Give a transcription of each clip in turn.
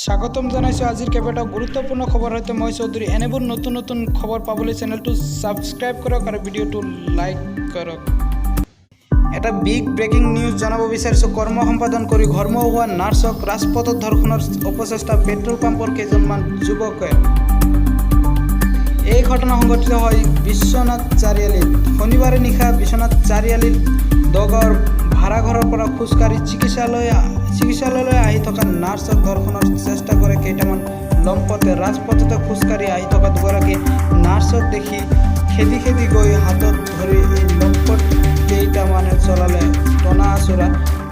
স্বাগতম জানাইছোঁ আজিৰ কেইবাটাও গুৰুত্বপূৰ্ণ খবৰ সৈতে মই চৌধুৰী। এনেবোৰ নতুন নতুন খবৰ পাবলৈ চেনেলটো ছাবস্ক্ৰাইব কৰক আৰু ভিডিঅ'টো লাইক কৰক। এটা বিগ ব্ৰেকিং নিউজ জনাব বিচাৰিছোঁ। কৰ্ম সম্পাদন কৰি ঘৰমুৱা হোৱা নাৰ্ছক ৰাজপথত ধৰ্ষণৰ অপচেষ্টা পেট্ৰল পাম্পৰ কেইজনমান যুৱকে। এই ঘটনা সংঘটিত হয় বিশ্বনাথ চাৰিআলিত। শনিবাৰে নিশা বিশ্বনাথ চাৰিআলিৰ দগাঁৱৰ ভাড়াঘৰৰ পৰা খোজকাঢ়ি চিকিৎসালয়লৈ আহি থকা নাৰ্ছক ধৰ্ষণৰ চেষ্টা কৰে কেইটামান লম্পটে। ৰাজপথতে খোজকাঢ়ি আহি থকা দুগৰাকী নাৰ্ছক দেখি খেদি গৈ হাতত ধৰি এই লম্পট কেইটামানে চলালে টনা আচোৰা।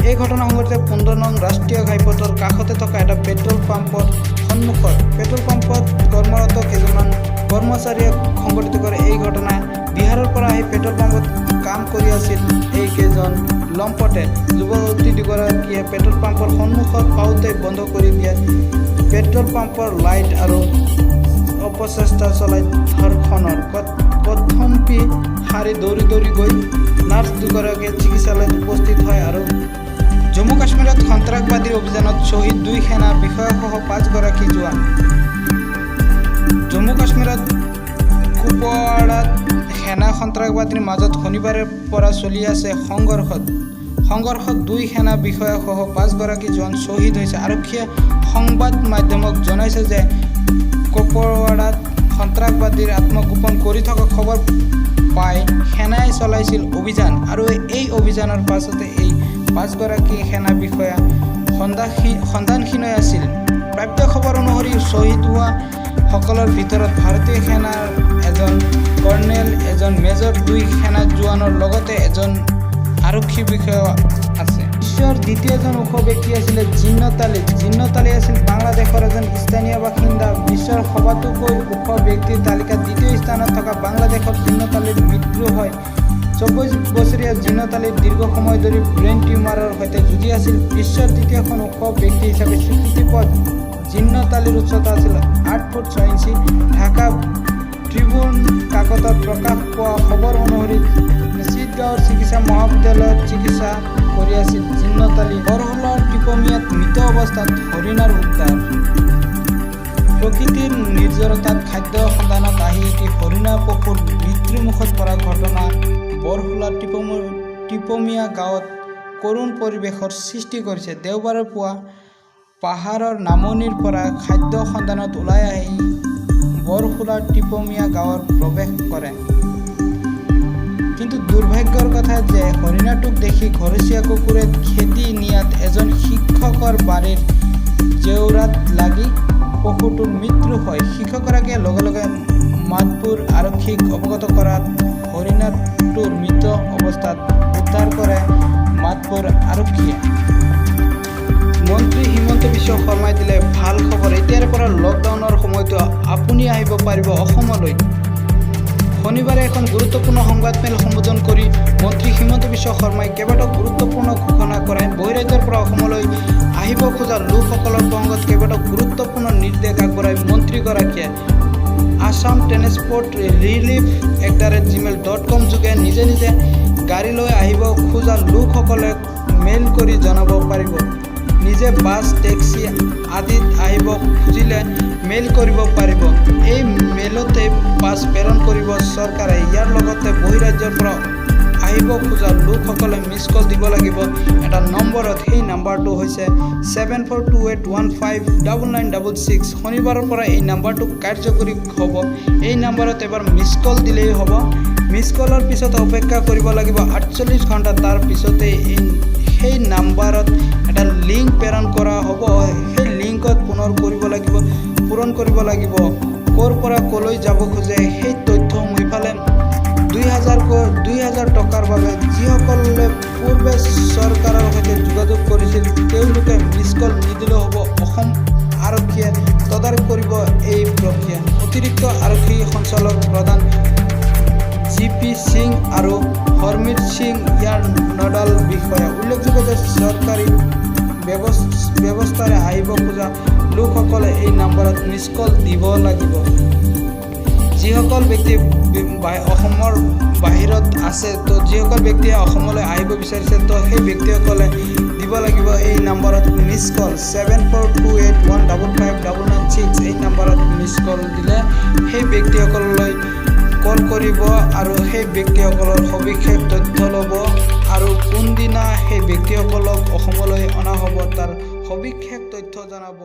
এই ঘটনা সংঘটিত 15 নং ৰাষ্ট্ৰীয় ঘাইপথৰ কাষতে থকা এটা পেট্ৰল পাম্পৰ সন্মুখত। পেট্ৰল পাম্পত কৰ্মৰত কেইজনমান কৰ্মচাৰীয়ে সংঘটিত কৰে এই ঘটনা। বিহাৰৰ পৰা আহি পেট্ৰল পাম্পত কাম কৰি আছিল এইকেইজন লম্পটে। যুৱতী দুগৰাকীয়ে পেট্ৰল পাম্পৰ সন্মুখত পাওঁতে বন্ধ কৰি দিয়ে পেট্ৰল পাম্পৰ লাইট আৰু অপচেষ্টা চলাই ধৰ্ষণৰ কথমপি শাৰী দৌৰি গৈ নাৰ্ছ দুগৰাকীয়ে চিকিৎসালয়ত উপস্থিত হয়। আৰু জম্মু কাশ্মীৰত সন্ত্ৰাসবাদীৰ অভিযানত শ্বহীদ 2 সেনা বিষয়াসহ 5 গৰাকী জোৱান। জম্মু কাশ্মীৰত কুপৱাড়াত সেনা সন্ত্ৰাসবাদীৰ মাজত শনিবাৰে পৰা চলি আছে সংঘৰ্ষত 2 সেনা বিষয়াসহ 5 গৰাকী জোৱান শ্বহীদ হৈছে। আৰক্ষীয়ে সংবাদ মাধ্যমক জনাইছে যে কুপৱাড়াত সন্ত্ৰাসবাদীৰ আত্মগোপন কৰি থকা খবৰ পাই সেনাই চলাইছিল অভিযান। আৰু এই অভিযানৰ পাছতে এই 5 গৰাকী সেনা বিষয়া সন্ধানহীন আছিল। প্ৰাপ্ত খবৰ অনুসৰি শ্বহীদ হোৱা সকলৰ ভিতৰত ভাৰতীয় সেনাৰ এজন কৰ্ণেল, এজন মেজৰ, 2 সেনা জোৱানৰ লগতে এজন আৰক্ষী বিষয়া আছে। বিশ্বৰ দ্বিতীয়জন ওখ ব্যক্তি আছিল জিন্নতালী আছিল বাংলাদেশৰ এজন স্থানীয় বাসিন্দা। বিশ্বৰ সবাতোকৈ ওখ ব্যক্তিৰ তালিকাত 2য় স্থানত থকা বাংলাদেশৰ জিন্নতালীৰ মৃত্যু হয়। 24 বছৰীয়া জিন্নতালী দীৰ্ঘ সময় ধৰি ব্ৰেইন টিউমাৰৰ সৈতে যুঁজি আছিল। বিশ্বৰ দ্বিতীয়খন ওখ ব্যক্তি হিচাপে স্বীকৃতি পোৱা জিন্নতালীৰ উচ্চতা আছিল 8 ফুট 6 ইঞ্চি। ঢাকা ট্ৰিবিউন কাকতত প্ৰকাশ পোৱা খবৰ অনুসৰি চিটগাঁৱৰ চিকিৎসা মহাবিদ্যালয়ত চিকিৎসা কৰি আছিল জিন্নতালী। বৰহোলাৰ টিপমিয়াত মৃত অৱস্থাত হৰিণাৰ উদ্ধাৰ। প্ৰকৃতিৰ নিৰ্জৰতাত খাদ্য সন্ধানত আহি এটি হৰিণা পশুৰ মৃত্যুমুখত পৰা ঘটনা বৰহোলাৰ টিপমিয়া গাঁৱত কৰুণ পৰিৱেশৰ সৃষ্টি কৰিছে। দেওবাৰে পুৱা পাহাৰৰ নামনিৰ পৰা খাদ্য সন্ধানত ওলাই আহি বৰহোলাৰ টিপমিয়া গাঁৱত প্ৰৱেশ কৰে। কিন্তু দুৰ্ভাগ্যৰ কথা যে হৰিণাটোক দেখি ঘৰচীয়া কুকুৰে খেদি নিয়াত এজন শিক্ষকৰ বাৰীৰ জেওৰাত লাগি পশুটোৰ মৃত্যু হয়। শিক্ষকগৰাকীয়ে লগে মাদপুৰ আৰক্ষীক অৱগত কৰাত হৰিণাটোৰ মৃত অৱস্থাত উদ্ধাৰ কৰে মাদপুৰ আৰক্ষীয়ে। মন্ত্ৰী হিমন্ত বিশ্ব শৰ্মাই দিলে ভাল খবৰ। এতিয়াৰ পৰা লকডাউনৰ সময়তো আপুনি আহিব পাৰিব অসমলৈ। শনিবাৰে এখন গুৰুত্বপূৰ্ণ সংবাদমেল সম্বোধন কৰি মন্ত্ৰী হিমন্ত বিশ্ব শৰ্মাই কেইবাটাও গুৰুত্বপূৰ্ণ ঘোষণা কৰে। বহিৰাজ্যৰ পৰা অসমলৈ আহিব খোজা লোকসকলৰ প্ৰসংগত কেইবাটাও গুৰুত্বপূৰ্ণ নিৰ্দেশ আগবঢ়ায় মন্ত্ৰীগৰাকীয়ে। আছাম ট্ৰেন্সপৰ্ট ৰিলিফ @gmail.com যোগে নিজে গাড়ী লৈ আহিব খোজা লোকসকলে মেইল কৰি জনাব পাৰিব। নিজে বাছ, টেক্সি আদিত আহিব খুজিলে মেইল কৰিব পাৰিব। এই মেইলতে পাছ প্ৰেৰণ কৰিব চৰকাৰে। ইয়াৰ লগতে বহিৰাজ্যৰ পৰা আহিব খোজা লোকসকলে মিছ কল দিব লাগিব এটা নম্বৰত। সেই নাম্বাৰটো হৈছে 7428159966। শনিবাৰৰ পৰা এই নাম্বাৰটো কাৰ্যকৰী হ'ব। এই নাম্বাৰত এবাৰ মিছ কল দিলেই হ'ব। মিছ কলৰ পিছত অপেক্ষা কৰিব লাগিব 48 ঘণ্টা। তাৰ পিছতে সেই নাম্বাৰত এটা লিংক প্ৰেৰণ কৰা হ'ব। সেই লিংকত পূৰণ কৰিব লাগিব ক'ৰ পৰা ক'লৈ যাব খোজে সেই তথ্যসমূহ। ইফালে 2000 টকাৰ বাবে যিসকলে পূৰ্বে চৰকাৰৰ সৈতে যোগাযোগ কৰিছিল তেওঁলোকে মিছ কল নিদিলেও হ'ব। অসম আৰক্ষীয়ে তদাৰক কৰিব এই প্ৰক্ৰিয়া। অতিৰিক্ত আৰক্ষী সঞ্চালক প্ৰধান GP সিং আৰু হৰমিত সিং ইয়াৰ নডাল বিষয়া। উল্লেখযোগ্য যে চৰকাৰী ব্যৱস্থাৰে আহিব খোজা লোকসকলে এই নম্বৰত মিছ কল দিব লাগিব। যিসকল ব্যক্তি অসমৰ বাহিৰত আছে যিসকল ব্যক্তিয়ে অসমলৈ আহিব বিচাৰিছে সেই ব্যক্তিসকলে দিব লাগিব এই নম্বৰত মিছ কল 7428159966। কল দিলে সেই ব্যক্তিসকললৈ কল কৰিব আৰু সেই ব্যক্তিসকলৰ সবিশেষ তথ্য ল'ব আৰু কোনদিনা সেই ব্যক্তিসকলক অসমলৈ অনা হ'ব তাৰ সবিশেষ তথ্য জনাব।